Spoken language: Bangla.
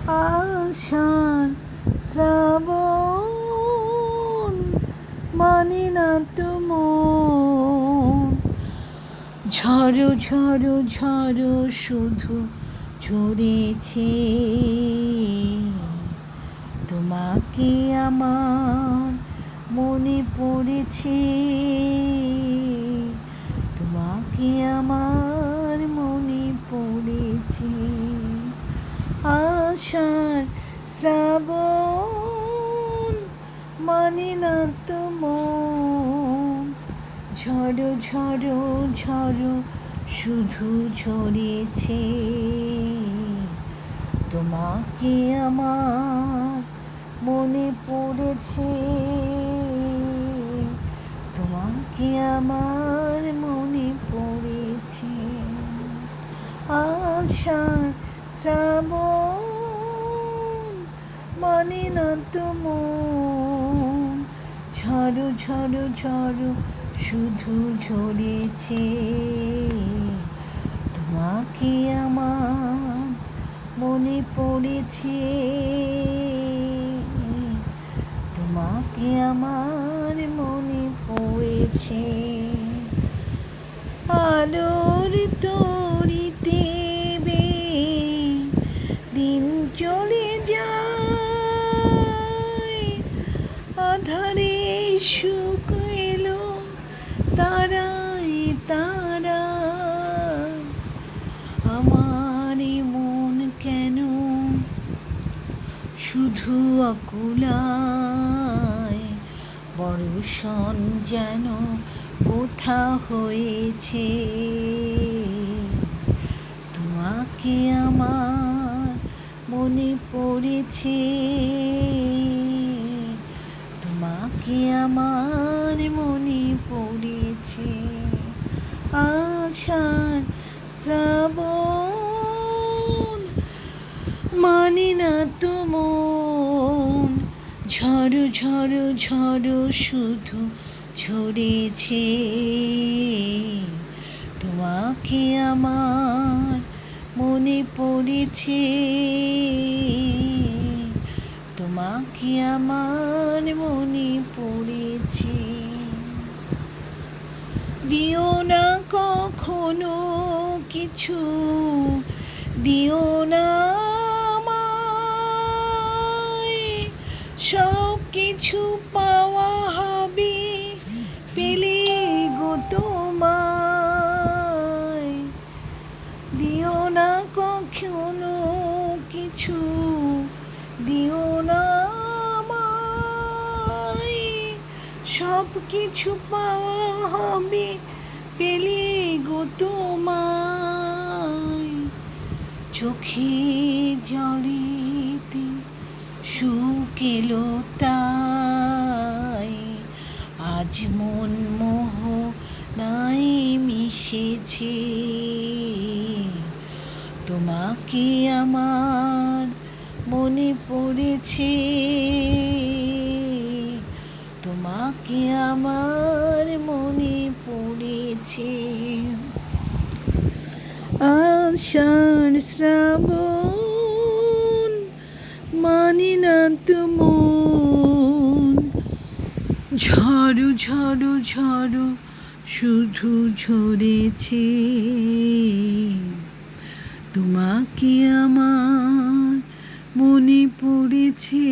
আষাঢ় শ্রাবণ মানে না তো মন। ঝড়ো ঝড়ো ঝড়ো শুধু ঝরেছে, তোমাকে আমার মনে পড়েছে, তোমাকে আমার মনে পড়েছে। আষাঢ় শ্রাবণ মানে না তো মন। ঝড়ো ঝড়ো ঝড়ো শুধু ঝরেছে, তোমাকে আমার মনে পড়েছে, তোমাকে আমার মনে পড়েছে। আষাঢ় শ্রাবণ মানে না তো মন। ঝড়ো ঝড়ো ঝড়ো শুধু ঝরেছে, তোমাকে আমার মনে পড়েছে, তোমাকে আমার মনে পড়েছে। আলোর তরিতে দিন চলে যায়, আধারে সুখ এলো তারাই তারা। আমার মন কেন শুধু আকুলায়, বর্ষণ যেন কোথা হয়েছে, তোমাকে আমার মনে পড়েছে, তোমাকে আমার মনে পড়েছে। আষাঢ় শ্রাবণ মানে না তো মন। ঝড়ো ঝড়ো ঝড়ো শুধু ঝরেছে, তোমাকে আমার মনে পড়েছে, তোমাকে আমার মনে পড়েছে। দিও না কখনো কিছু, দিও না আমায়, সব কিছু পাওয়া হবে পেলে গো তোমায়। দিও না কখনো কিছু, দিও না আমায়, সব কিছু পাওয়া হবে পেলে গো তোমায়। চোখে জলেতে সুখ এলো তাই, আজ মন মোহনায় মিশেছে, তোমাকে আমার মনে পড়েছে, তোমাকে আমার মনে পড়েছে। আষাঢ় শ্রাবণ মানে না তো মন। ঝড়ো ঝড়ো ঝড়ো শুধু ঝরেছে, তোমাকে আমার মনে পড়েছে,